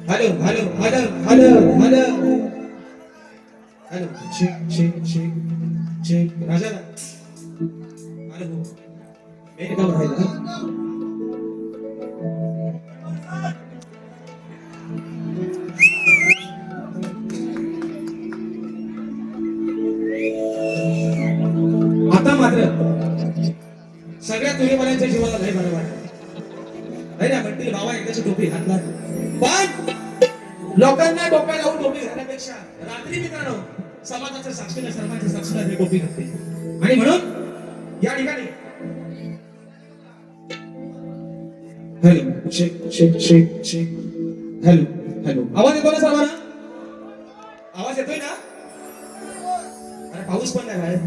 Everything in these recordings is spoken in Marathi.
Hello hello hello hello hello hello check check check check राजा हॅलो मेरे काम राहिला आता मात्र सगळ्या तुरीवाल्यांच्या जीवाला लय बरं वाटतं नाही ना म्हणतील बाबा एकदाची टोपी घातला पण लोकांना टोप्या लावून टोपी घालण्यापेक्षा रात्री मित्रांनो समाजाच्या साक्षीला सर्वांच्या साक्षीला ही टोपी घातली आणि म्हणून या ठिकाणी hello check check check check hello hello आवाज येतो ना सर्वांना आवाज येतोय ना अरे पाऊस पण नाही बाहेर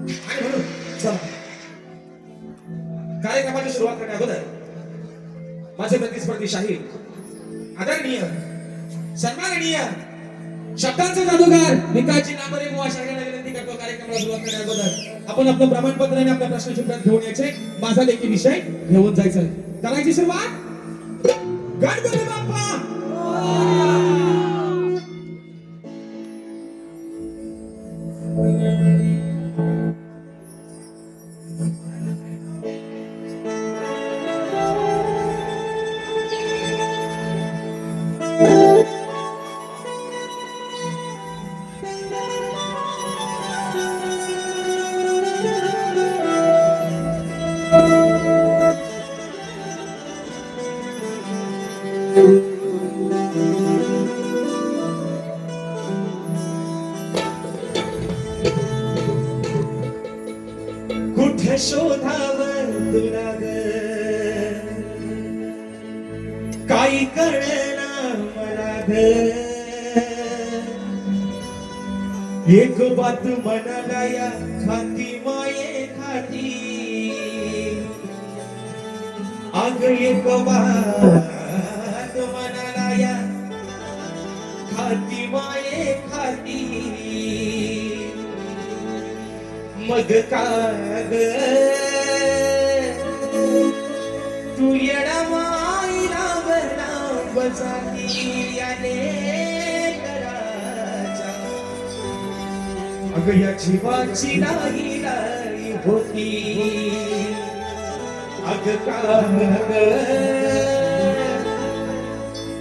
आणि म्हणून चला कार्यक्रमाची सुरुवात करण्या अगोदर माझे प्रतिस्पर्धी शाहीर आदरणीय सन्माननीय शब्दांचे जादूगार विकासजी नांबरे बुवा शाहीरांना विनंती करतो कार्यक्रमाला सुरुवात करण्या अगोदर आपण आपलं प्रमाणपत्र आणि आपल्या प्रश्नचित्रात घेऊन यायचे माझा लेखी विषय घेऊन जायचं करायची सुरुवात गणपती बाप्पा कुठे शोधावर तुला ग काही कळना मला ग एक बात मनाला या खाती माये खाती अग एक बात मनाला या हाती माये खाती मग काग तू येडा माईला बना बजाती याने कराचा अग या जीवाची नाही लाई होती अग काग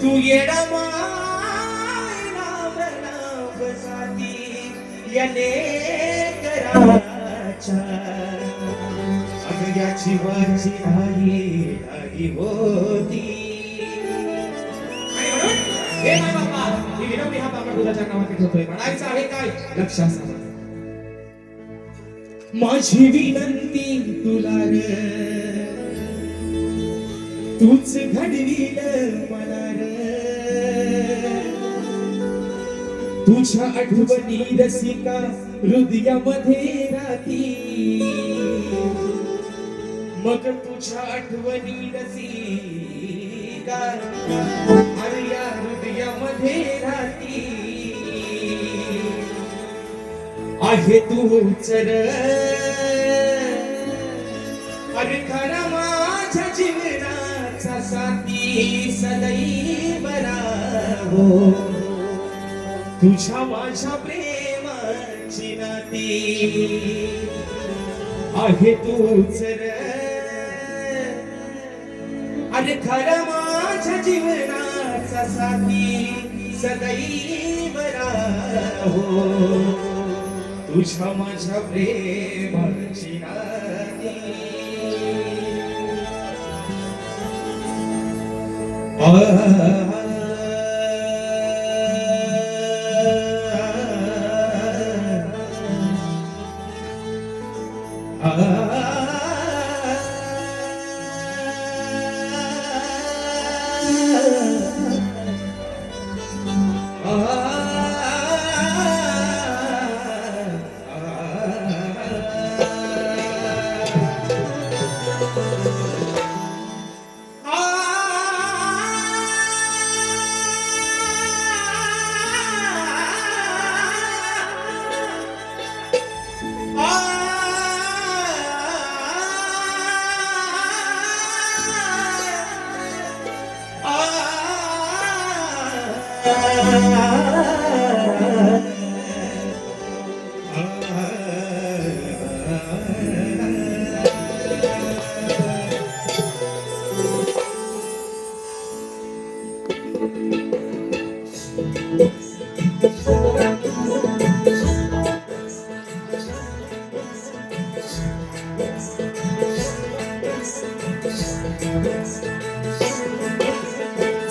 तू येडा माईला बना बजाती याने कराचा अग या जीवाची नाही लाई होती हे माय बाप्पा ही विनवणी हात आपण तुझ्या नावाने ठेवतोय म्हणायचं आहे काय लक्षात ठेवा माझी विनंती तुला रे तूच घडवील मला रे तुझ्या आठवणी रसिका हृदयामध्ये राहती मग तुझ्या आठवणी रसिका अरे या हृदयामध्ये राहती आहे तूच रे अरे खरा माझ्या जीवनाचा साथी सदैव राहो तुझ्या माझ्या प्रेमाची नाती आहे तूच रे अरे खरा माझ्या जीवनाचा साथी सदैव राहो तुझ्या माझ्या प्रेमाची नाती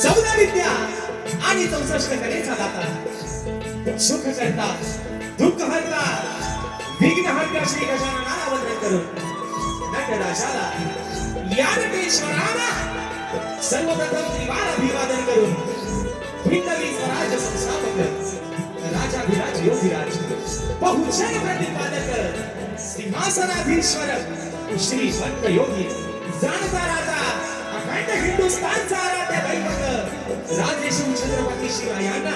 चौदा विद्या आणि 64 कलेचा दाता सुख करता दुःख हरता विघ्न हरता श्री गजाननाला वंदन करून नटराजाला या नटेश्वराला सर्वप्रथम त्रिवार अभिवादन करून हिंदवी स्वराज्य संस्थापक राजाधिराज योगीराज बहुजन प्रतिपादक सिंहासनाधीश्वर श्री संत योगी जाणता राजा अखंड हिंदुस्थानचा आराध्य दैवत राजेश्वर छत्रपती शिवरायांना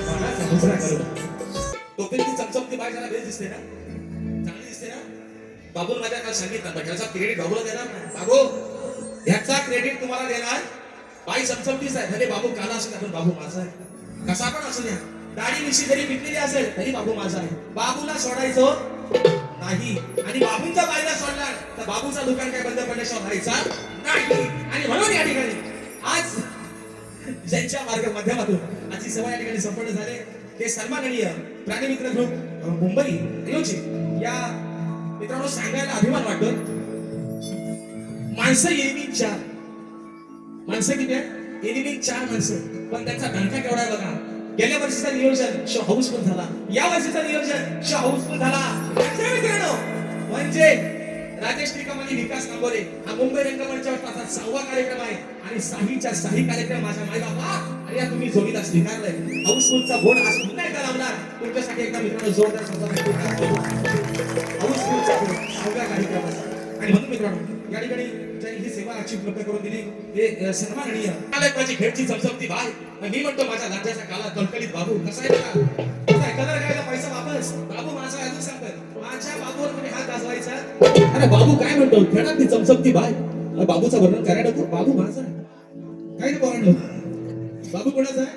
मनाचा मुजरा करून टोपीची चमचमती बाई जरा बेस दिसते ना चांगली दिसते ना बाबू माझ्या काल सांगितलं ह्याचा क्रेडिट बाबूला देणार नाही बाबू ह्याचा क्रेडिट तुम्हाला देणार बाई चमचमतीच आहे भले बाबू काला असेल पण बाबू माझा आहे कसा पण असू द्या दाढी मिशी जरी पिकलेली असेल तरी बाबू माझा आहे बाबूला सोडायचं नाही आणि बाबूंचा बाईला सोडला तर बाबूचा दुकान काय बंद पडल्याशिवाय व्हायचा नाही आणि म्हणून या ठिकाणी आज ज्यांच्या माध्यमातून आजची सभा या ठिकाणी संपन्न झाले ते सन्माननीय प्राणीमित्र ग्रुप मुंबई नियोजित या मित्रांनो सांगायला अभिमान वाटतो माणसं येवी 4 माणसं किती आहेत येवी 4 माणसं पण त्यांचा धनका केवढा आहे बघा गेल्या वर्षीचा नियोजन शो हाऊसफुल झाला या वर्षीचा नियोजन शो हाऊसफुल झाला मित्रांनो म्हणजे राजेश टिकामणी विकास नांबोरे हा मुंबई रंगमंचावर माझा 6वा कार्यक्रम आहे आणि साहीच्या साही कार्यक्रम माझ्या माय बाबा आणि या तुम्ही जोडीला स्वीकारलंय हाऊसफुलचा बोर्ड आज पुन्हा एकदा लावणार तुमच्यासाठी एकदा मित्रांनो जोरदार शब्दात हाऊसफुलचा बोर्ड 6व्या कार्यक्रमाचा आणि म्हणून मित्रांनो या ठिकाणी ज्यांनी ही सेवा आजची उपलब्ध करून दिली हे सन्माननीय माझी खेळची चमचमती बाय मी म्हणतो माझ्या राज्याचा काला कलकलीत बाबू कसा आहे बघा. कसा आहे कलर काय पैसा वापस बाबू माझा अजून सांगतात माझ्या बाबूवर कोणी हात गाजवायचा. अरे बाबू काय म्हणतो खेळात ती चमचमती बाय बाबूचं वर्णन करायला नको बाबू माझा आहे काय नाही पोरांनो बाबू कोणाचा आहे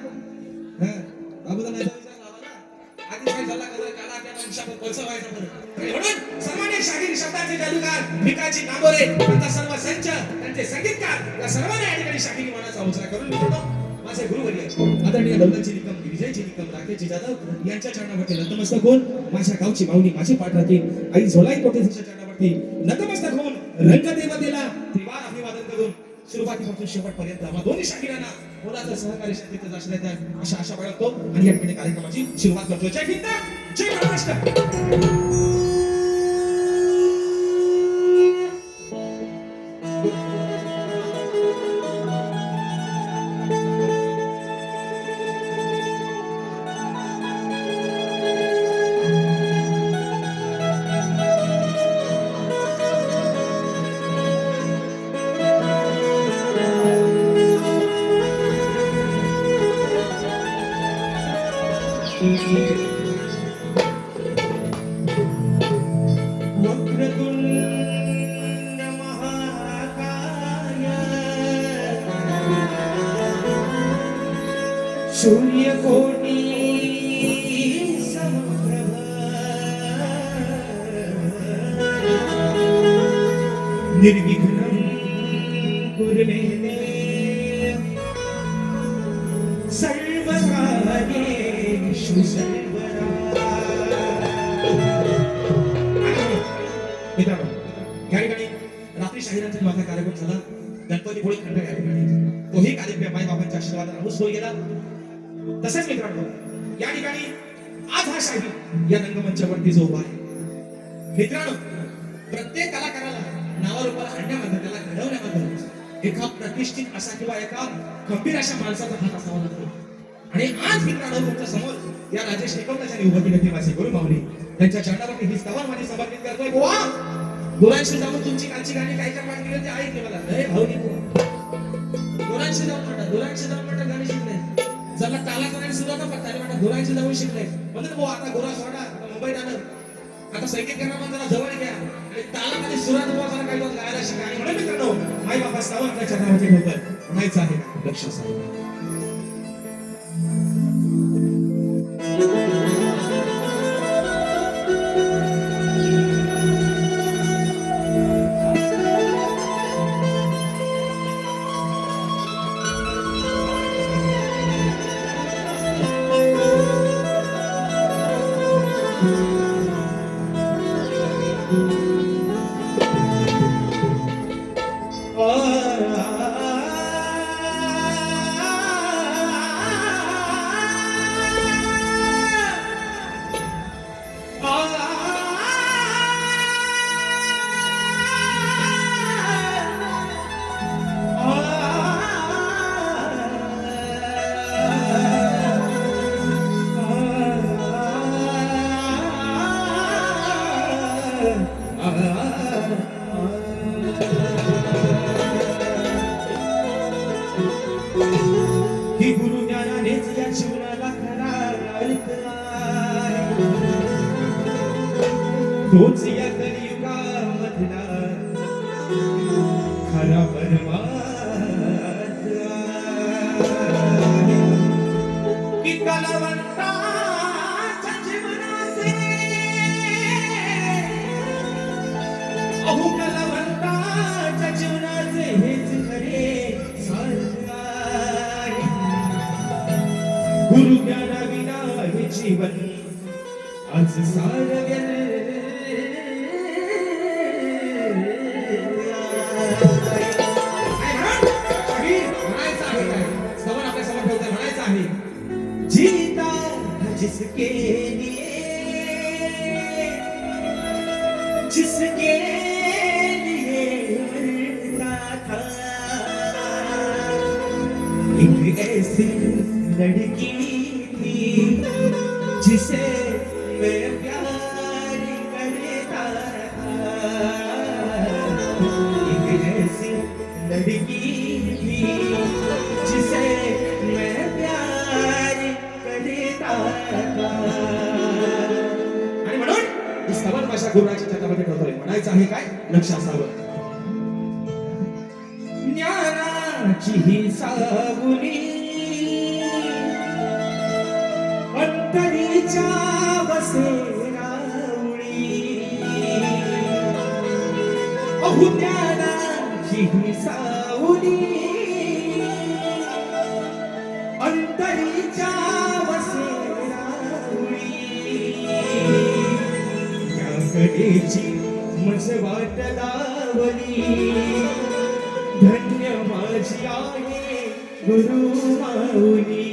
बाबूचा माझा विचार लावा ना आधी काय झाला कलर काला त्या मनुष्यावर पैसा व्हायचा बरं म्हणून सन्मानित शाहीर शब्दाचे जादूगार भिकाजी नागोरे आता सर्व संच त्यांचे संगीतकार या सर्वांनी या ठिकाणी शाहिरी मानाचा उचला करून मिळतो. माझे गुरुवर्य आदरणीय दौलतजी निकम विजयजी निकम राकेशजी जाधव यांच्या चरणावरती नतमस्तक होऊन माझ्या गावची माऊली माझी पाठ राखील आई झोलाई कोटेच्या चरणावरती नतमस्तक होऊन रंगदेवतेला त्रिवार अभिवादन करून सुरुवातीपासून शेवटपर्यंत आम्हा दोन्ही शाहिरांना कोणाचं सहकारी शक्तीचं असण्यात अशा आशा बाळगतो आणि या ठिकाणी कार्यक्रमाची सुरुवात करतो. जय हिंद जय महाराष्ट्र. वक्रतुंड महाकाय सूर्यकोटि समप्रभ निर्विघ्नं कुरु मे देव सर्वकार्येषु सर्वदा. मित्रांनो या ठिकाणी रात्री शाहिरांचा माझा कार्यक्रम झाला गणपतीपुळे खंड या ठिकाणी तोही कार्यक्रम माई बाबांच्या आशीर्वादाने अमुस होई गेला. तसेच मित्रांनो या ठिकाणी आज हा शाहीर या रंगमंचावरती जो उभा आहे मित्रांनो प्रत्येक कलाकाराला नावारूपाला आणण्यामध्ये त्याला घडवण्यामध्ये एका प्रतिष्ठित असा किंवा एका खंबीर अशा माणसाचा हात असावा लागतो. आणि आज मित्रांनो तुमच्या समोर या राजेश निकमला ज्यांनी उभं केलं ते माझे गुरु माऊली त्यांच्या चरणावरती ही स्तवन माझी समर्पित करतोय. बुवा गुरांशी जाऊन तुमची कालची गाणी काय काय पाठ केली ते ऐकले मला लय भावनिक गुरांशी जाऊन म्हणतात गाणी शिकले जरा तालाचा नाही सुद्धा फक्त म्हणतात गुरांशी जाऊन शिकले म्हणजे बुवा आता गुरा सोडा मुंबईत आलं आता संगीत करणं जरा जवळ घ्या आणि ताला आणि सुरात बुवा जरा काही गायला शिका. आणि म्हणून मित्रांनो आई बाबा स्तवन आपल्या चरणावरती ठेवतात म्हणायचं आहे लक्ष असावं. ही गुरु ज्ञानानेच या जीवनाला खरा अर्थ आहे. तोच या कलियुगामधला खरा परमार्थ आहे. की कलावंताच्या जीवनाचे अहो कलावंताच्या जीवनाचे हेच खरे सार्थ आहे. गुरु ज्ञानाविना हे जीवन आज सार जीता जिसके लिए मरता था. एक ऐसी लड़की थी जिसे मैं प्यार करता था. एक आणि म्हणून ही स्तवन भाषा गुरुराच्या छतामध्ये ठेवतोय. म्हणायचं आहे काय? लक्ष असावं. ज्ञानाची ही सावली अंतरीच्या वसे रावळी, अहो ज्ञानाची ही सावली अंतरीच्या वसे रावळी, या कडेची मज वाट लावली, धन्य माझी आहे गुरु माऊली,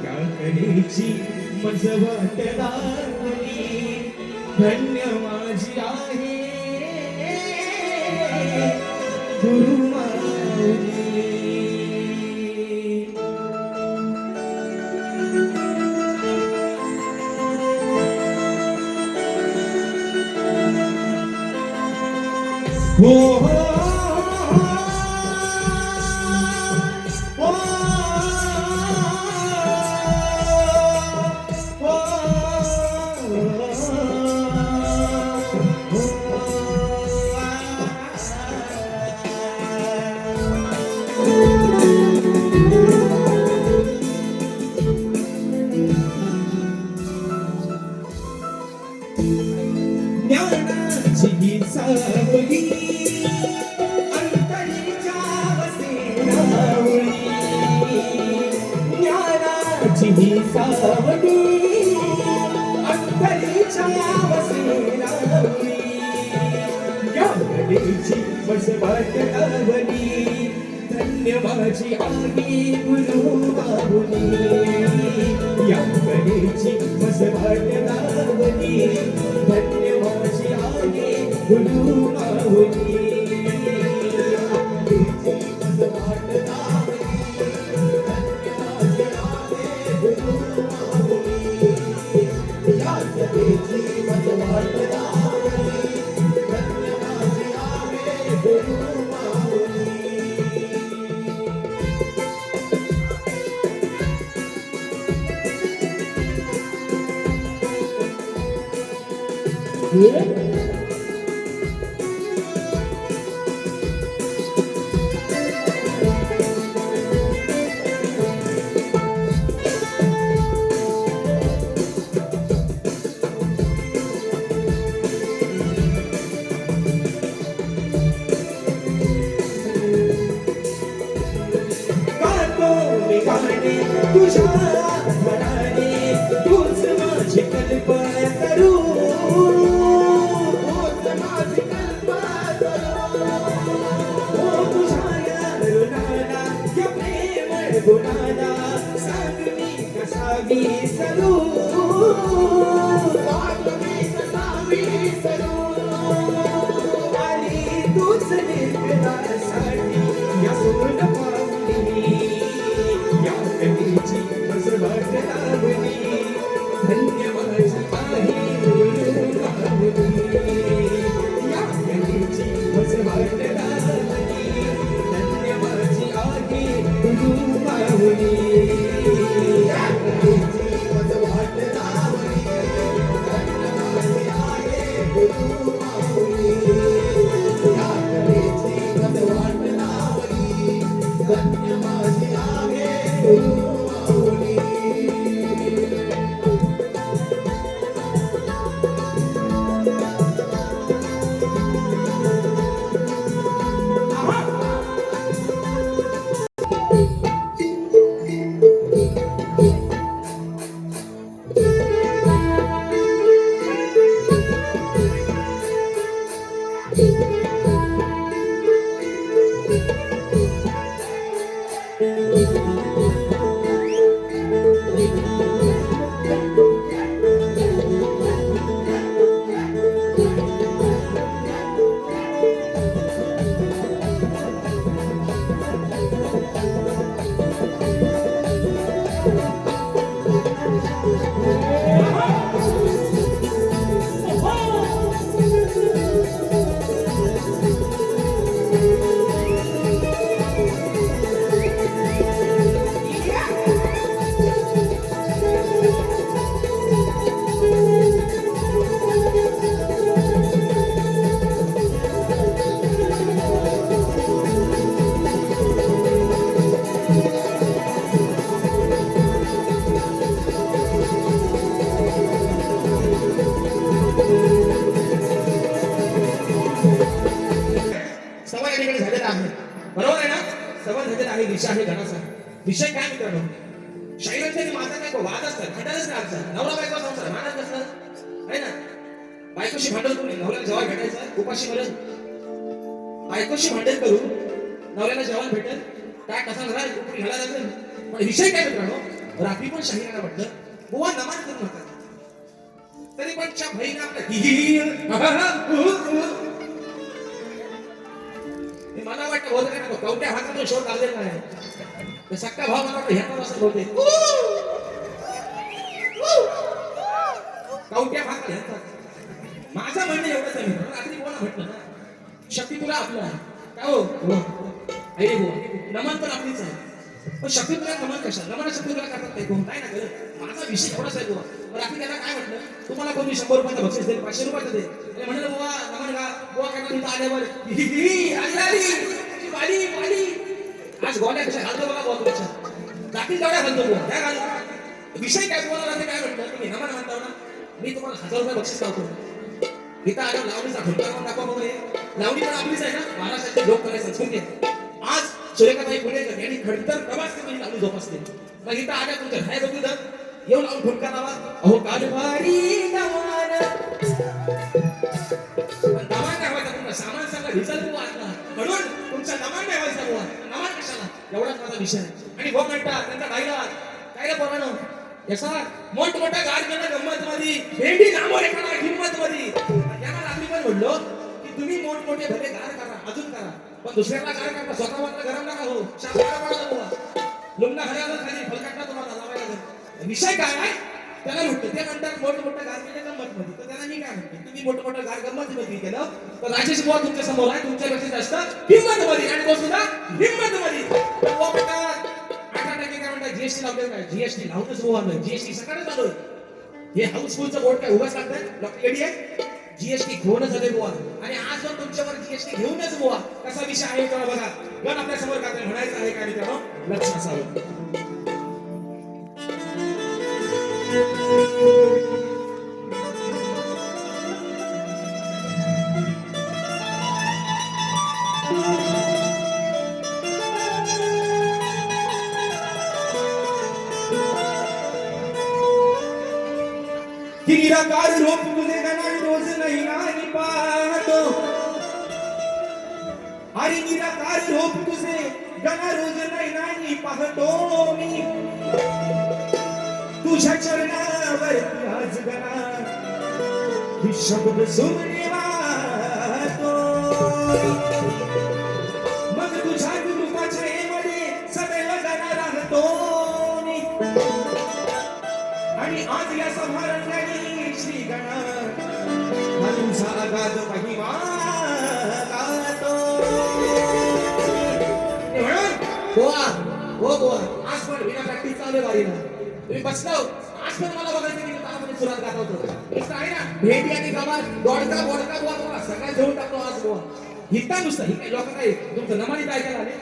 या कडेची मज वाट लावली, धन्य माझी आहे गुरु माऊली. हो हो हो ज्ञानाची ही सावली अंतरीच्या वसे रावळी, ज्ञानाची ही सावली अंतरीच्या वसे रावळी, या कडेची मज वाट लावली, धन्य माझी आहे गुरु माऊली, या कडेची मज वाट लावली, धन्य माझी आहे गुरु माऊली, मज वाट लावली, धन्य माझी आहे गुरु माऊली, या कडेची मज वाट लावली, धन्य माझी आहे गुरु माऊली. गाणे तुझ्या मनाने, तूच माझी कल्पना करू, तूच माझी कल्पना करू, ओ तुझ्या या रुणाला, या प्रेमळ गुणाला, सांग मी कसा विसरू, सांग मी कसा विसरू, आली तूच निर्गुणासाठी या सोन पावली, या कडेची मज वाट लावली, धन्य माझी आहे गुरु माऊली, या कडेची मज वाट लावली, धन्य माझी आहे गुरु माऊली, या कडेची मज वाट लावली, विषय आहे गणाचा. विषय काय मित्रांनो, शाहिरांचा आणि माझा काय वाद असतात, भांडणच काय असतात. नवरा बायको संसार भांडण नसतं आहे ना. बायकोशी भांडण करून नवऱ्याला जेवण भेटायचं, उपाशी मरण. बायकोशी भांडण करून नवऱ्याला जेवण भेटेल, काय कसा घरा घालायला लागेल. पण विषय काय मित्रांनो, रात्री पण शाहिरांना म्हटलं बुवा नमान करू नका. तरी पण च्या बहिणी मला वाटतं होत काय नको कवट्या भागातून शोध लागलेला नाही. सक्का भाव मला वाटतं ह्याचा असं बोलते कवट्या भाग ह्याचा. माझं म्हणणं एवढंच आहे मित्रांनो, रात्री कोणा म्हटलं ना शक्ती तुला आपलं आहे का हो अरे बुवा नमन पण आपलीच आहे. पण शक्ती तुला नमन कशा नमन शक्ती तुला करतात नाही कोण काय ना करत. माझा विषय एवढाच आहे बुवा. रात्री त्याला काय म्हटलं तुम्हाला कोणी 100 रुपयाचं बक्षीस देईल 500 रुपयाचं दे. म्हणलं बुवा नमन का बुवा काय तुमचं आल्यावर आज गोळ्या कशा घालतो बघा बुवा तुमच्या रात्री गोळ्या घालतो बुवा त्या घाल. विषय काय तुम्हाला रात्री काय म्हटलं तुम्ही नमन म्हणता ना मी तुम्हाला 1000 रुपये बक्षीस लावतो. इथं आल्यावर लावणीचा ठोका करून दाखवा बघ. लावणी पण आपलीच आहे ना, महाराष्ट्राची लोक कला संस्कृती आहे. आज सुरेखाताई पुणेकर यांनी खडतर प्रवास करून लावणी जोपासते. मग इथं आल्या तुमच्या काय बघू तर येऊ लावून ठोका लावा अहो कालवारी नवान नमान काय व्हायचा तुमचा सामान सांगा भिजल बुवा आता म्हणून तुमचा नमान नाही व्हायचा बुवा. नमान कशाला एवढाच माझा विषय आहे. आणि भाऊ म्हणतात त्यांचा डायलॉग काय रे पोरानो याचा मोठमोठ्या गाडीला गंमत मध्ये भेंडी नामोर एखादा हिंमत मध्ये. त्यांना रात्री पण म्हणलो की तुम्ही मोठमोठे भले गार करा अजून करा पण दुसऱ्याला गार करता स्वतःवर गरम नका हो. शाबारा पडला बुवा लुंगना घराला खाली फलकाटला तुम्हाला लावायला लागेल. विषय काय आहे त्याला म्हणतो ते म्हणतात मोठमोठ्या गार केले गंमत मध्ये. तर त्याला मी काय म्हणतो तुम्ही मोठमोठ्या गार गंमत मध्ये केलं तर राजेश बुवा तुमच्या समोर आहे तुमच्यापेक्षा जास्त हिंमत मध्ये आणि तो सुद्धा हिंमत मध्ये. जीएसटी लावले काय जीएसटी लावूनच बुवा जीएसटी सकाळच आलोय. हे हाऊसफुलचं बोर्ड काय उगाच लागतंय डॉक्टर लेडी आहे जीएसटी घेऊनच झाले बुवा. आणि आज पण तुमच्यावर जीएसटी घेऊनच बुवा. कसा विषय आहे तेव्हा बघा गण आपल्या समोर काय म्हणायचं आहे काय मित्रांनो लक्ष असावं. कि निराकार रूप तुझे गणा रोज नहीं नानी पाहतो. अरे निराकार रूप तुझे गणा रोज नाही नानी पाहतो मी तुझ्या चरणावर आज गणा ही शब्द सुमने वाहतो. मग तुझ्या रूपाच्या मध्ये सदैव गणा राहतो. आणि आज या समारंभाने श्री गणा तुमचा आगाध महिमा गातो. म्हणून गोवा हो गोवा आज पण विना प्रॅक्टिस चालू आहे वारीला. तुम्ही बसलो आज पण मला बघायचं की तालामध्ये सुरात गात होतो. इथं आहे ना भेटी आणि गमात दोडका बोडका गोवा तुम्हाला सगळ्यात घेऊन टाकतो आज गोवा. हिता नुसतं ही काही लोक काय तुमचं नमानी ऐकायला आले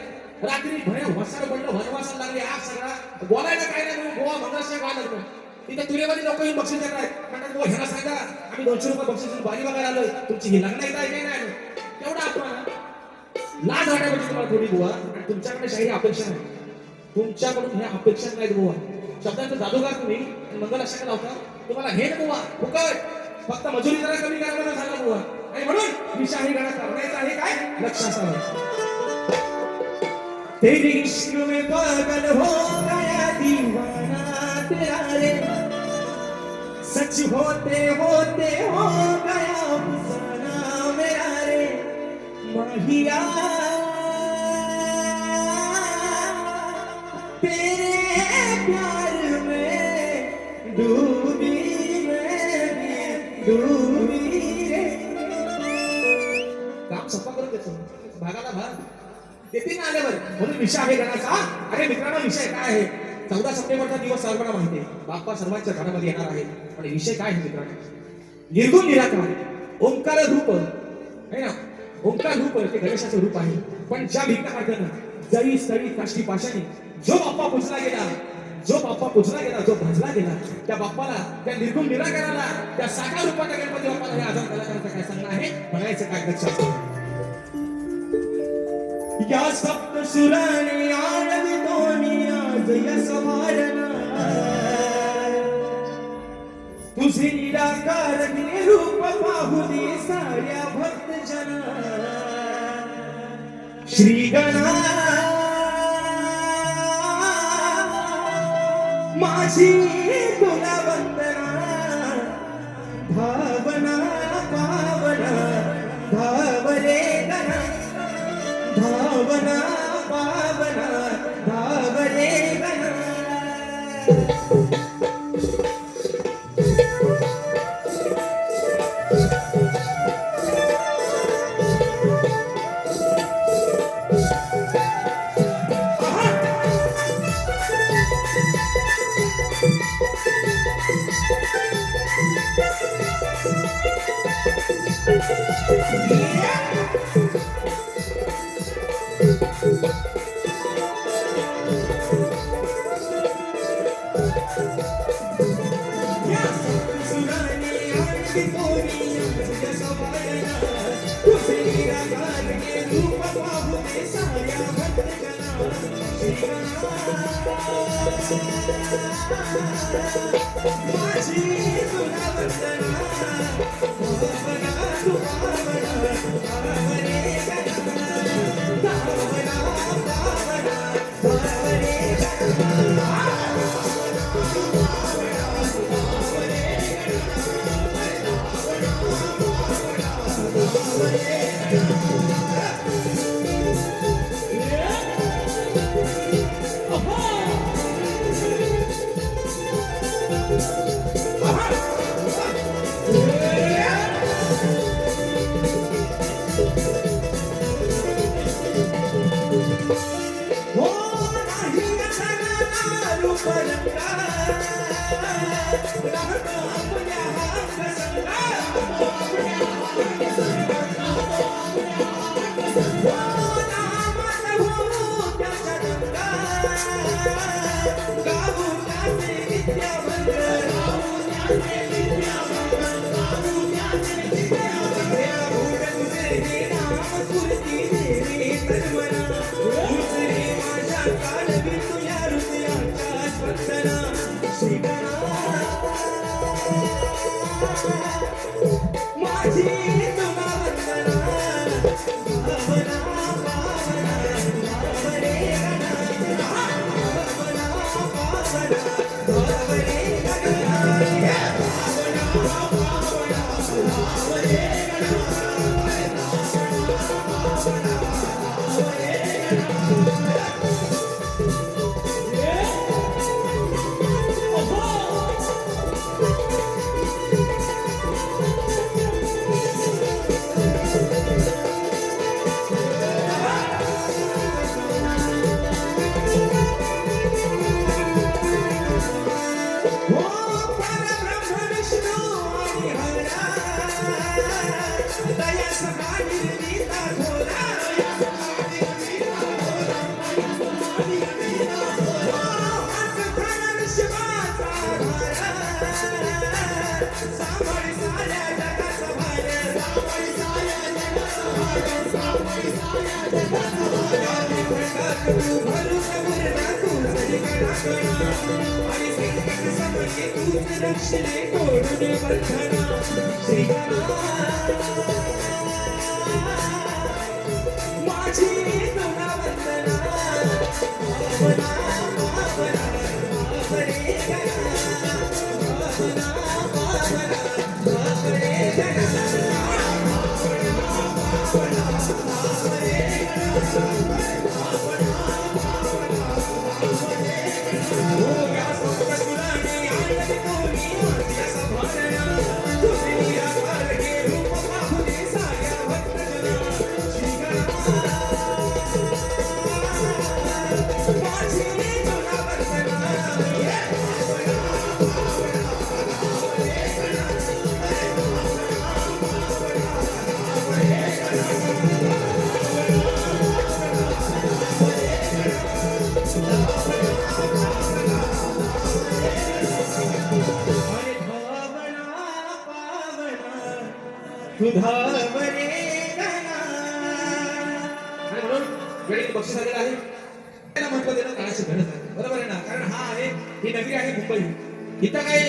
रात्री भया वसाड पडलं वनवासाला लागले आज सगळा बोलायला काय नाही गोवा महाराष्ट्र काय लागतो. तिथे तुरेवाली लोक येऊन बक्षीस देत आहेत म्हणतात बुवा ह्याला सांगा आम्ही 200 रुपये बक्षीस बारी बघायला आलोय तुमची ही लग्न एकदा ऐकाय नाही आलो. तेवढा आपण लाज वाटायला तुम्हाला थोडी बुवा. आणि तुमच्याकडे शाहिरी अपेक्षा नाही तुमच्याकडून ह्या अपेक्षा नाहीत बुवा. शब्दांचा जादूगार तुम्ही मंगल अशा लावता तुम्हाला हे बुवा फुकट फक्त मजुरी जरा कमी करायला झाला बुवा. आणि म्हणून मी शाहिरी गाणं करण्याचं आहे काय लक्ष असावं. तेरी इश्क में पागल हो गया दीवाना तेरा रे सच होते होते हो गया अफसाना मेरा रे माहिया तेरे प्यार में डूबी रे. काम सोपा करून देतो भागाला भाग देते ना आल्यावर. म्हणून विषय आहे गणाचा. अरे मित्रांनो विषय काय आहे 14 सप्टेंबरचा दिवस सर्वांना माहिती आहे. बाप्पा सर्वांच्या घरामध्ये येणार आहे. पण विषय काय आहे मित्रांनो निर्गुण निराकार ओंकार रूप आहे ना. ओंकार रूप ते गणेशाचं रूप आहे. पण ज्या भिक्का मार्गाने जरी स्थळी काष्टी पाशाने जो बाप्पा पुजला गेला जो भजला गेला त्या बाप्पाला त्या निर्गुण निराकाराला त्या साकार रूपाच्या गणपती बाप्पाला हे आजार कलाकारांचं काय सांगणं आहे म्हणायचं काय लक्षात. या सप्त सुराने आनंद तुझे निराकार रूप पाहू दे साऱ्या भक्तजना श्री गणा माझी तुला वंदना भावना पावना भावरे गणा भावना पावना भावरे गणा तुधावरे गणा. आणि म्हणून गणित बक्षीस आलेलं आहे त्याला महत्व देणं काळाची गरज आहे. बरोबर आहे ना? कारण हा आहे ही नगरी आहे मुंबई इथं काय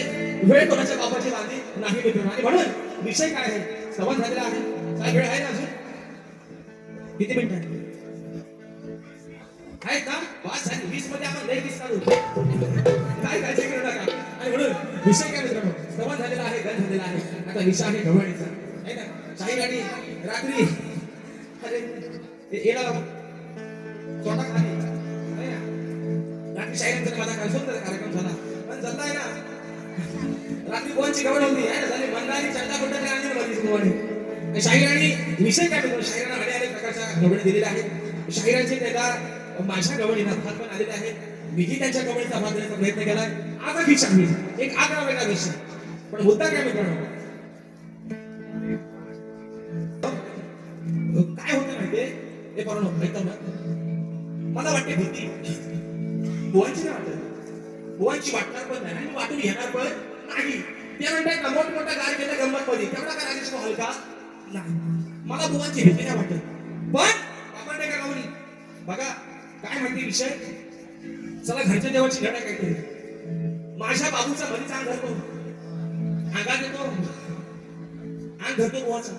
वेळ कोणाच्या बापाची बांधली नाही मित्रांनो. आणि म्हणून विषय काय आहे, संवाद झालेला आहे. काय वेळ आहे ना अजून? किती मिनिटं आहेत ना? 5 झाली. 20 मध्ये आपण लई 20 काढू. काय काळजी करू नका. आणि म्हणून विषय काय मित्रांनो, संवाद झालेला आहे, गण झालेला आहे. आता विषय आहे गवळणीचा, आहे ना? शाही गाडी रात्री अरे येला छोटा खाली आहे ना? रात्री शाहीरांचा माझा कार्यक्रम झाला, पण जमला आहे ना. रात्री कोणची गवळ होती आहे ना, झाली मंदारी चंदा कुठे आणली बघितली गवळणी. शाही गाडी विषय काय मित्रांनो, शाहिरांना अनेक प्रकारच्या गवळणी दिलेल्या आहेत. शाहिरांचे त्याला माझ्या गवळीला भाग पण आलेले आहेत. मीही त्यांच्या गवळीचा भाग देण्याचा प्रयत्न केलाय. आज विषय आहे एक आगळा वेगळा विषय, पण मुद्दा काय मित्रांनो, काय होतं माहितीये हे परण ऐकतो ना, मला वाटते भीती बुवांची नाही वाटत, बुवांची वाटणार पण नाही आणि वाटून घेणार पण नाही. ते म्हणतात ना मोठमोठ्या गाडी गेल्या गंमत मध्ये तेवढा काय राजेश हलका नाही. मला बुवांची भीती नाही वाटत, पण आपण नाही का गवळी बघा काय माहिती विषय. चला घरच्या देवाची घड आहे काहीतरी. माझ्या बाबूचा बरीच अंग धरतो, अंगात येतो, अंग धरतो बुवाचा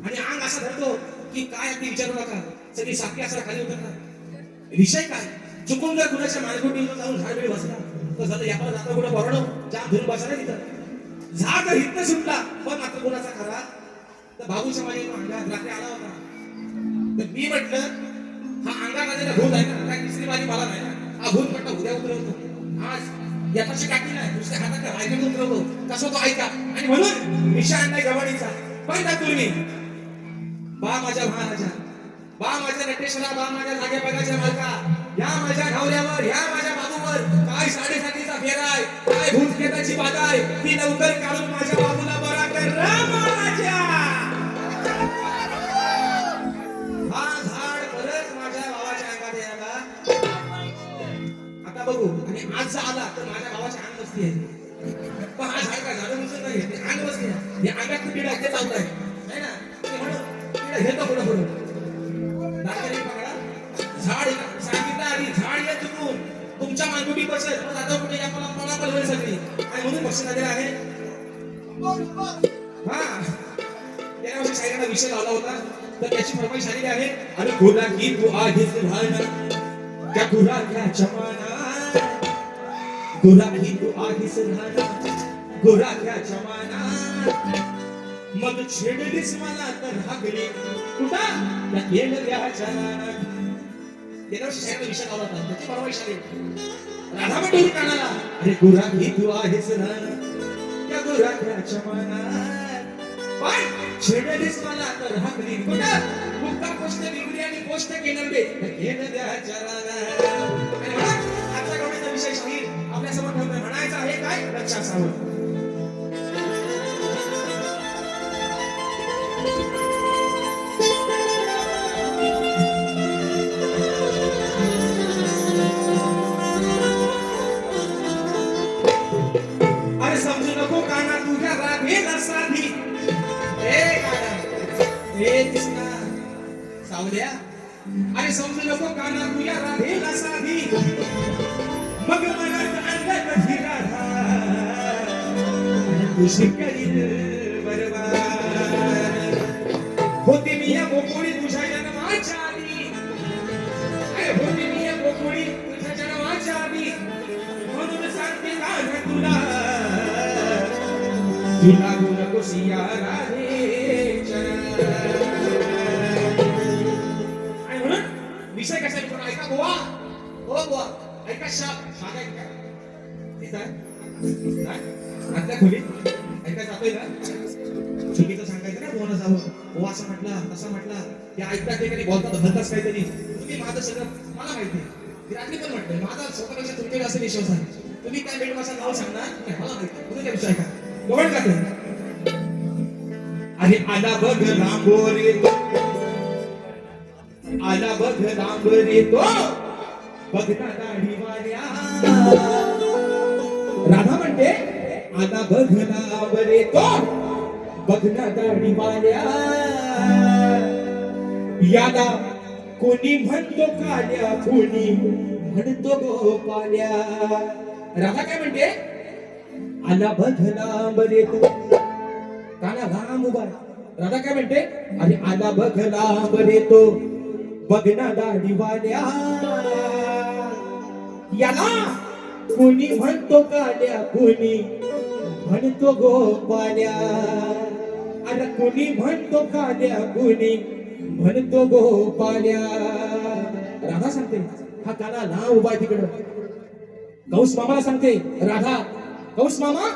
आणि अंग असा धरतो की काय अगदी विचारू नका, सगळी साखी असा खाली उतरणार. विषय काय, चुकून जर कुणाच्या मानगुटीवर जाऊन झाड बिड बसला तर झालं याला जाता कुठं बरडो जाम धरून बसला तिथं झाड इथं सुटला. पण मात्र कुणाचा खरा तर बाबूच्या माझ्या अंगात रात्री आला होता. तर मी म्हटलं हा अंगात आलेला भूत आहे ना, काय तिसरी बाजी मला नाही ना, हा भूत म्हटलं उद्या उतरवतो, आज यापाशी काठी नाही दुसऱ्या हातात रायगड उतरवतो, कसं तो ऐका. आणि म्हणून विषय नाही गवळीचा. पण तुम्ही बा माझ्या महाराजा, बा माझ्या नटेश्वरा, बा माझ्या जागे बघाच्या मालका, या माझ्या ढावऱ्यावर, या माझ्या बाबूवर काय 7.5चा फेरा आहे, काय भूत खेताची बाधा आहे, ती लवकर काढून माझ्या बाबूला बरा कर राजा. हा झाड परत माझ्या भावाच्या अंगात यायला आता बघू. आणि आज जर आला तर माझ्या भावाच्या अंग बसती आहे. पण हा झाड काय झाड उचलत नाही, ते अंग बसते. या अंगात किडा ते चालत आहे ना, म्हणून घेतो पुढे पुढे दाखवले पकडा. झाड सांगितलं आधी झाड या चुकून तुमच्या मानगुटी बसत, पण आता कुठे या मला मला पलवेल सगळी. आणि म्हणून पक्ष झालेला आहे. हा त्या वर्षी शाहिरांना विषय लावला होता, तर त्याची फरमाईश आलेली आहे. अरे खुदा की तू आधीच राहणार त्या गुराख्या चमाना, गुरा की तू आधीच राहणार गुराख्या चमाना, मग छेडलीस मला तर हागली कुठं त्या केंद्राच्या नाना. गेल्या वर्षी शाहिरांना विषय लावला होता, त्याची फरमाईश आली. राधा मंडळी कानाला अरे गुरा की तू आहेस राहणार त्या गुराख्या चमाना, पण छेडलीस मला तर हागली कुठं मुक्का पोस्ट बिगडी आणि पोस्ट केंद्रे केंद्राच्या नाना. आणि आजच्या गवळीचा विषय शाहीर आपल्या समोर ठेवतोय. म्हणायचं आहे काय, लक्ष असावं. अरे समजू नको काना तुझ्या राधेला साधी, हे कृष्णा सावल्या, अरे समजू नको काना तुझ्या राधेला साधी, मग मनात अंगात कधी राधा तुझी करील बरबाद. होती मी या गोकुळी तुझ्या जन्माच्या आधी, अरे होती मी या गोकुळी तुझ्या जन्माच्या आधी, म्हणून सांगते का तुला तुला नको सिया राधेच्या. आणि म्हणून विषय कसा आहे ऐका बुवा, ओ बुवा ऐका, शाप ऐका आतल्या खोलीत ऐका जातोय का, चुकीचं सांगायचं ना बुवाला जावं, बुवा असं म्हटला तसं म्हटला, ते ऐकता ठिकाणी बोलतात भलताच काहीतरी. तुम्ही माझं सगळं मला माहिती आहे, रात्री पण म्हटलंय माझा स्वतःपेक्षा तुमच्याकडे असं विश्वास आहे. तुम्ही काय भेट भाषा नाव सांगणार नाही मला माहिती, तुम्ही काय विषय ऐका गवळ का ते. अरे आला बघ लांबोरे तो, आला बघ लांबोरे तो बघता दाढीवाल्या. राधा म्हणते आला बघ लांबोरे तो बघता दाढीवाल्या, याला कोणी म्हणतो काल्या कोणी म्हणतो गोपाल्या. राधा काय म्हणते आला बघला बरे तू काना लांब उभा आहे. राधा काय म्हणते, अरे आला बघला बरे तो बघना दाढीवाल्या याला कुणी म्हणतो काल्या कुणी म्हणतो गोपाल्या. अरे कुणी म्हणतो काल्या कुणी म्हणतो गोपाल्या. राधा सांगते हा काना लांब उभा आहे तिकडं. कंस मामाला सांगते राधा, कंस मामा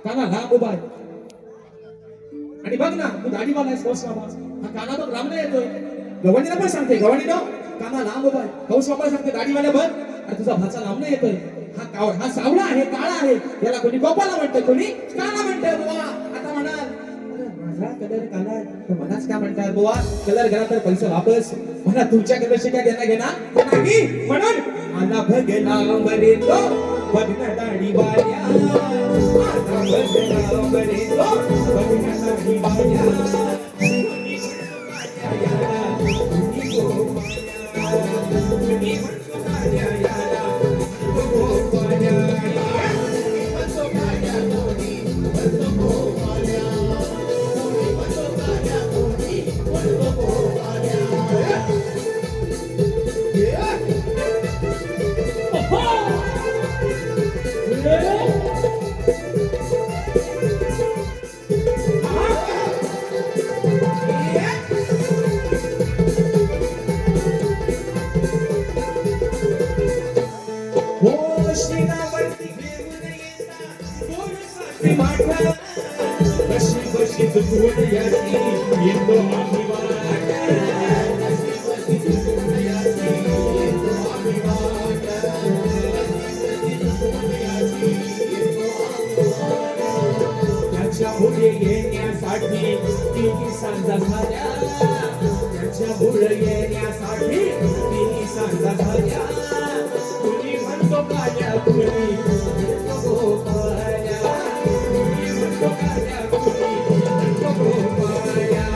काना लांब उभा आहे. आणि बघ ना तू दाढीवाला आहेस कंस मामा, हा काना बघ लांब नाही येतोय. गवंडीला पण सांगते गवंडीनो काना लांब उभा आहे. कंस मामाला सांगते दाढीवाल्या बघ अरे तुझा भाचा लांब नाही येतोय. हा सावळा आहे काळा आहे, याला कोणी गोपाला म्हणतं कोणी काला म्हणतं. बुवा आता म्हणाल अरे माझा कलर काला आहे तर मलाच काय म्हणतात बुवा, कलर गेला तर पैसे वापस. म्हणा तुमच्या कलरशी काय देणं घेणार नाही. म्हणून आला बघला बरे तो बघना दाढीवाल्या. आला बघला बरे तो बघना दाढीवाल्या. कुणी म्हणतो काल्या याला कुणी गोपाल्या. कुणी म्हणतो काल्या याला कुणी गोपाल्या. कुणी म्हणतो काल्या कुणी म्हणतो गोपाल्या. कुणी म्हणतो काल्या कुणी म्हणतो गोपाल्या. हो शिरावरती घेऊन येता गोडसाची माठा. कशी कशी तुटून याची येतो आम्ही वाट. कशी कशी तुटून याची येतो आम्ही वाट. कशी कशी तुटून याची येतो आम्ही वाट. त्याच्या पुढे येण्यासाठी तिन्ही सांजा झाल्या. त्याच्या पुढे येण्यासाठी तिन्ही सांजा झाल्या. कुणी म्हणतो काल्या कुणी म्हणतो गोपाल्या. कुणी म्हणतो काल्या कुणी म्हणतो गोपाल्या.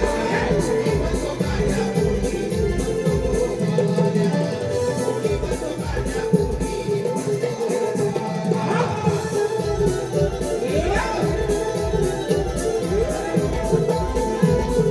कुणी म्हणतो काल्या कुणी म्हणतो गोपाल्या. कुणी म्हणतो काल्या कुणी म्हणतो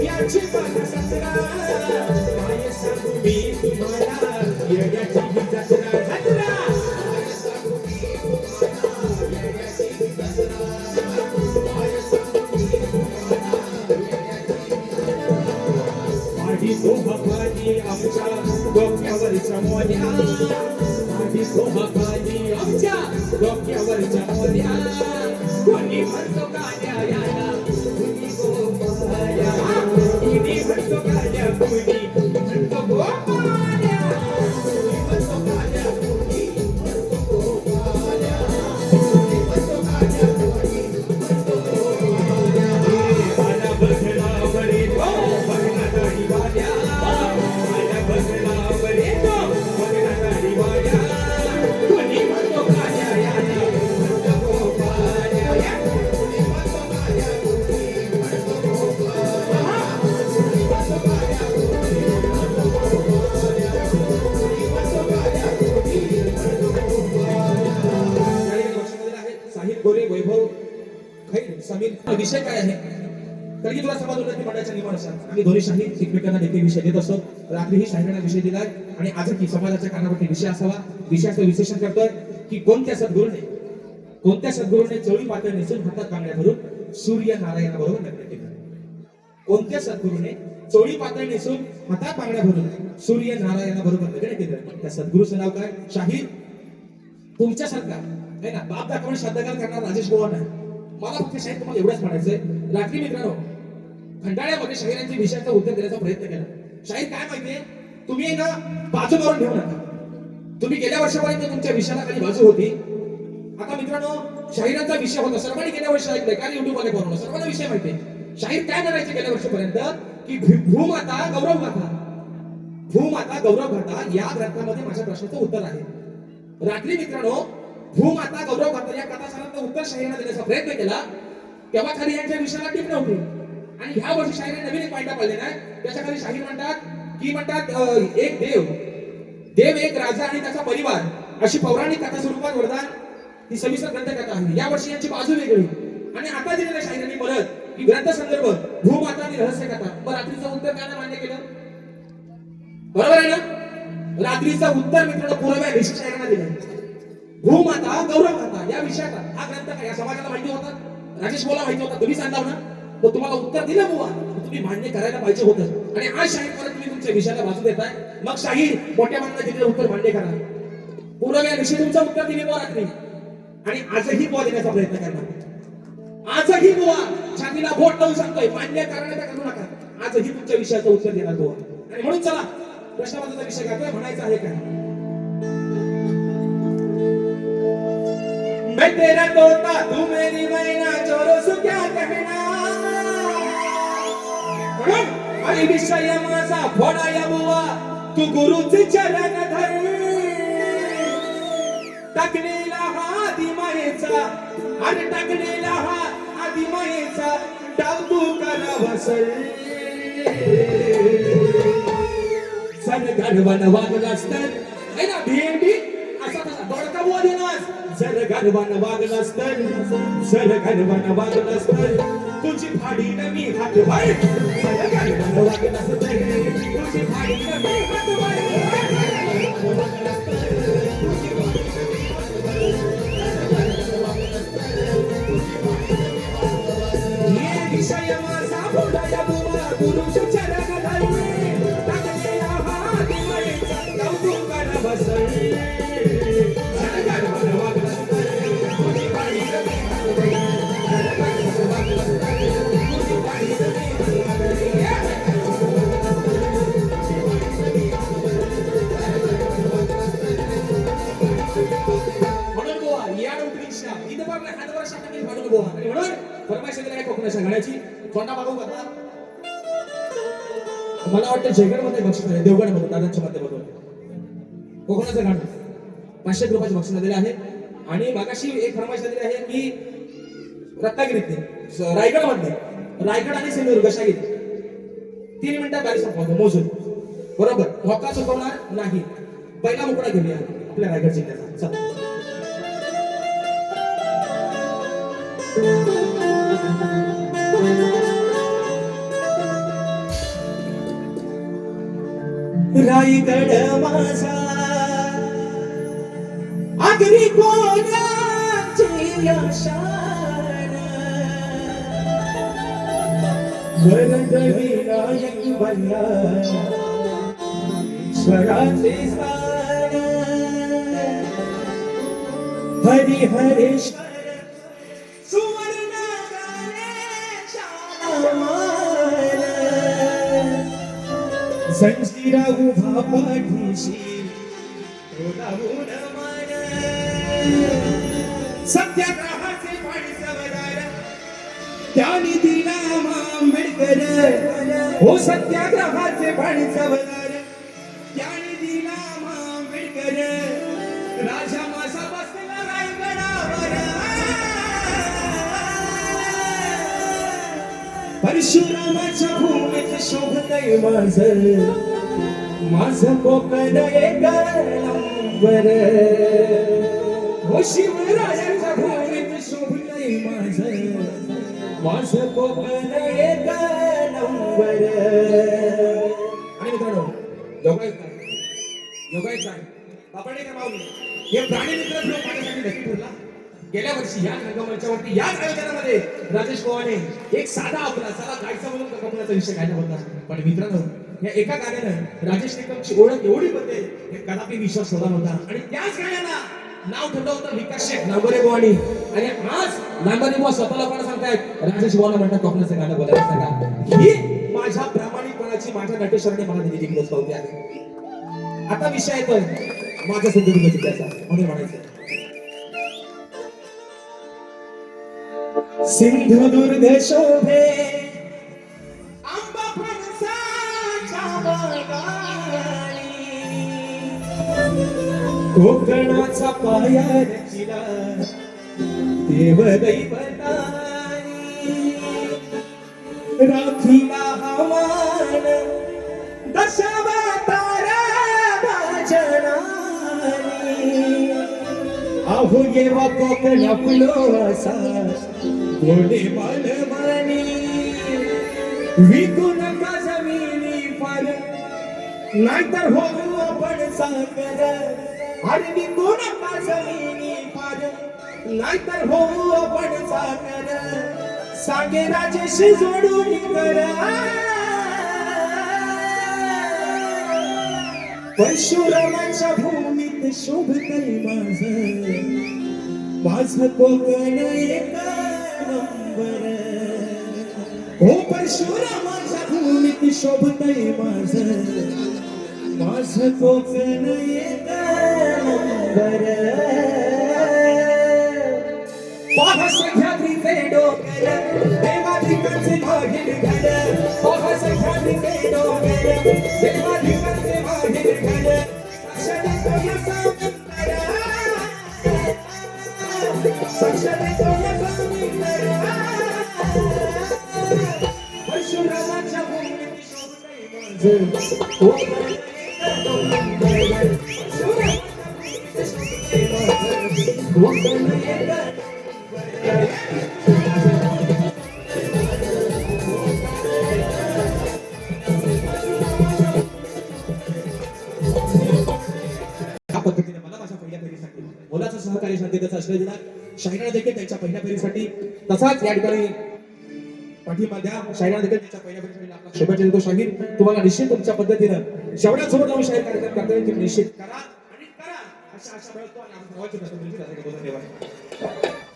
याची पाना सतरा काय सांगू मी तुम्हाला येण्याची ही जत्रा. जत्रा काय सांगू मी तुम्हाला येण्याची ही जत्रा. काय सांगू मी तुम्हाला येण्याची ही जत्रा. माझी सोहाबाजी आमच्या डोक्यावरच्या मोन्या. माझी सोहाबाजी आमच्या डोक्यावरच्या मोन्या. कोणी म्हणतो काल्या याला कुणी गोपाल्या. कुणी म्हणतो काल्या कुणी म्हणतो गोपाल्या. कुणी म्हणतो काल्या कुणी म्हणतो गोपाल्या. कुणी म्हणतो काल्या कुणी म्हणतो गोपाल्या. आला बघला बरे तो बघना दाढीवाल्या. आला बघला बरे तो बघना दाढीवाल्या. कुणी म्हणतो काल्या याला म्हणतो गोपाल्या. कुणी म्हणतो काल्या कुणी म्हणतो गोपाल्या. कुणी म्हणतो काल्या कुणी म्हणतो गोपाल्या. कुणी म्हणतो काल्या कुणी म्हणतो गोपाल्या. लक्षामध्ये आहे साहिब गोरे वैभव खैर समीर. विषय काय आहे तर की तुला समाजोन्नती मंडळाच्या नियमानुसार आम्ही दोन्ही शाही एकमेकांना देखील विषय देत असतो. रात्री ही शाहीरांना विषय दिलाय आणि आजही समाजाच्या कानावरती विषय असावा. विषयाचं विश्लेषण करतोय की कोणत्या सद्गुरूने चोळी पातळ नेसून हातात बांगड्या धरून सूर्य नारायणा बरोबर लग्न केलं. कोणत्या सद्गुरूने चोळी पातळ नेसून हातात बांगड्या भरून सूर्य नारायणा बरोबर लग्न केलं. त्या सद्गुरूचं नाव काय? शाहीर. तुमच्यासारखा नाही ना बाप दाखवून श्रद्धागार करणार राजेश बुवा नाही. मला फक्त शाहीर तुम्हाला एवढंच म्हणायचंय. रात्री मित्रांनो खंडाळ्यामध्ये शाहिरांच्या विषयाचं उत्तर देण्याचा प्रयत्न केला. शाहीर काय माहितीये तुम्ही ना बाजू मारून घेऊ नका. तुम्ही गेल्या वर्षापर्यंत तुमच्या विषयाला काही बाजू होती. आता मित्रांनो शाहिरांचा विषय होता. सर्वांनी गेल्या वर्षी ऐकलंय कारण युट्यूब मध्ये बनवलं. सर्वांना विषय माहितीये. शाहीर काय म्हणायचे गेल्या वर्षापर्यंत की भूमाता गौरव गाथा. भूमाता गौरव गाथा या ग्रंथामध्ये माझ्या प्रश्नाचं उत्तर आहे. रात्री मित्रांनो भूमाता गौरव गाथा या कथासाराचं उत्तर शाहिरांना देण्याचा प्रयत्न केला तेव्हा खाली यांच्या विषयाला टीप नव्हती. आणि ह्या वर्षी शाहिरांनी नवीन एक पायंडा पाळले नाही. त्याच्या खाली शाहीर म्हणतात एक देव एक राजा आणि त्याचा परिवार अशी पौराणिक कथा स्वरूपात वरदान ही सविस्तर ग्रंथकथा आहे. या वर्षी यांची बाजू वेगळी आणि आता दिलेल्या शाहिरांनी परत की ग्रंथ संदर्भ भूमाता आणि रहस्य कथा. मग रात्रीचं उत्तर काय मान्य केलं? बरोबर आहे ना? रात्रीचं उत्तर मित्रांनो पूर्व ऋषी शाहिरांना दिलं. भूमाता गौरव गाथा या विषयाचा हा ग्रंथ काय या समाजाला माहिती होता? राजेश बोला माहिती होता, तुम्ही सांगा ना. तर तुम्हाला उत्तर दिलं बुवा, तुम्ही मान्य करायला पाहिजे होतं. आणि आज शाहीर परत तुम्ही तुमच्या विषयाला बाजू देताय. मग शाहीर मोठ्या मानाने दिलेलं उत्तर मान्य करा. पूर्व ऋषी तुमचं उत्तर दिले बुवा रात्री आणि आजही बुवा देण्याचा प्रयत्न करणार. आजही बुवा छातीला बोट लावून सांगतोय मान्य करण्याचा करू नका. आजही तुमच्या विषयाचं उत्तर देणार बुवा. आणि म्हणून चला प्रश्नपत्राचा विषय घ्या. म्हणायचं आहे काय? मैं तेरा तोता तू मेरी मैना चोरो सु क्या कहना. आणि विषय माझा फोडाया बुवा तू गुरुचे चरण धर. टाकलेला हा आदिमायेचा आणि टाकलेला हा आदिमायेचा डाव तू करावा सर. सन गणवन वागलास तर है ना भेंडी असा तसा दोडका बुवा देणार. जर गणवन वागलास तर जर गणवन वागलास तर तुझी फाडी नवी हात वाय. जर गणवन वागलास तर तुझी फाडी नवी हात वाय. ये विषय माझा फोडाया बुवा गुरुचे चरण धरले. टाकलेला हा आदिमायेचा डाव तू करावा सर. जर गणवन वागलास तर तुझी फाडी नवी हात वाय. जर गणवन वागलास तर तुझी फाडी नवी हात म्हणून बुवा या उठलीशा इथं पण हातवर शाखाने फाडून बुवा. आणि म्हणून फरमाईश दिली आहे कोकणाच्या गाण्याची. कोणता मागवू का? मला वाटतं जयगडमध्ये बक्षीस आहे, देवगडमध्ये दादांच्या माध्यमातून कोकणाचं गाणं 500 रुपयाचे बक्षीस दिले आहे. आणि मागाशी एक फरमाईश दिली आहे की रत्नागिरीतले रायगड आणि सिंधुदुर्ग शाहीर 3 मिनिटात गाडी संपवतो मोजून. बरोबर धोका चुकवणार नाही. पहिला मुकडा घेऊया आपल्या रायगड जिल्ह्याचा. चला. रायगड माझा आगरी कोणाची शान. वरद विनायक बल्ला स्वराचे स्थान. हरिहरेश्वर सुवर्ण गणेशाला मान. संजीरा उभा पाठीशी ओढावून मान. सत्याग्रहाचे पाणी सवदार त्याने दिला आंबेडकर. हो सत्याग्रहाचे पाणी सवदार त्याने दिला आंबेडकर. राजा माझा बसला रायगडावर. परशुरामाच्या भूमीत शोभतय माझं कोकण एक नंबर. हो शिवरायांच्या भूमीत शोभतय माझं कोकण एक नंबर. आणि मित्रांनो योगायोग काय आपण एक माऊली हे प्राणी मित्र घेऊन माझ्यासाठी नक्की ठरला. गेल्या वर्षी या रंगमंचावरती याच आयोजनामध्ये राजेश गोवाने एक साधा आपला साधा गायचा म्हणून कपड्याचा विषय गायला होता. पण मित्रांनो या एका गाण्यानं राजेश निकमची ओळख एवढी बदलेल हे कदापि विश्वास होता नव्हता. आणि त्याच गाण्याला नाव ठेवलं होतं विकास शेठ नांबरे गोवानी. आणि आज नांबरे गोवा स्वतःला कोण सांगतायत राजेश गोवाना म्हणतात कोकणाचं गाणं बोलायला सांगा. ही माझ्या प्रामाणिकपणाची माझ्या नटेश्वराने मला दिलेली गरज पावती आहे. आता विषय येतोय माझा सिंधुदुर्ग जिल्ह्याचा. म्हणून म्हणायचं सिंधुदुर्ग शोभे आंबा फणसाच्या बागात. कोकणाचा पाया रचिला देव दैवतानी राखीला हवान दशावतारा भाजनानी अहो येवा कोकण आपलो असा गोडे बालमानी विकू नका जमिनी फार नाहीतर होऊ आपण सागर अरे विकू नका जमिनी फार नाहीतर होऊ आपण सागर सांगे राजेशी जोडून कर परशुरामाच्या भूमीत शोभतय माझ कोकण एक नंबर हो परशुरामाच्या भूमीत शोभतय माझ कोकण एक नंबर पाहा सह्याद्रीचे डोंगर देवाधिकांचे भागीर घर पाहा सह्याद्रीचे डोंगर देवाधिकांचे भागीर घर परशुरामाच्या भूमीत शोभतय या पद्धतीने मला माझ्या पहिल्या फेरीसाठी मोलाचं सहकार्य शांततेचा आश्रय दिला. शाहिराला देखील त्यांच्या पहिल्या फेरीसाठी तसाच या ठिकाणी पाठिंबा द्या. शाहिराला देखील त्यांच्या पहिल्या फेरीसाठी आपला शुभेच्छा देतो. शाहीर तुम्हाला निश्चित तुमच्या पद्धतीनं शेवटासोबत जाऊन शाहीर कार्यक्रम करता येईल निश्चित करा आणि करा अशा आशा मिळतो आणि आपण सर्वांची धन्यवाद.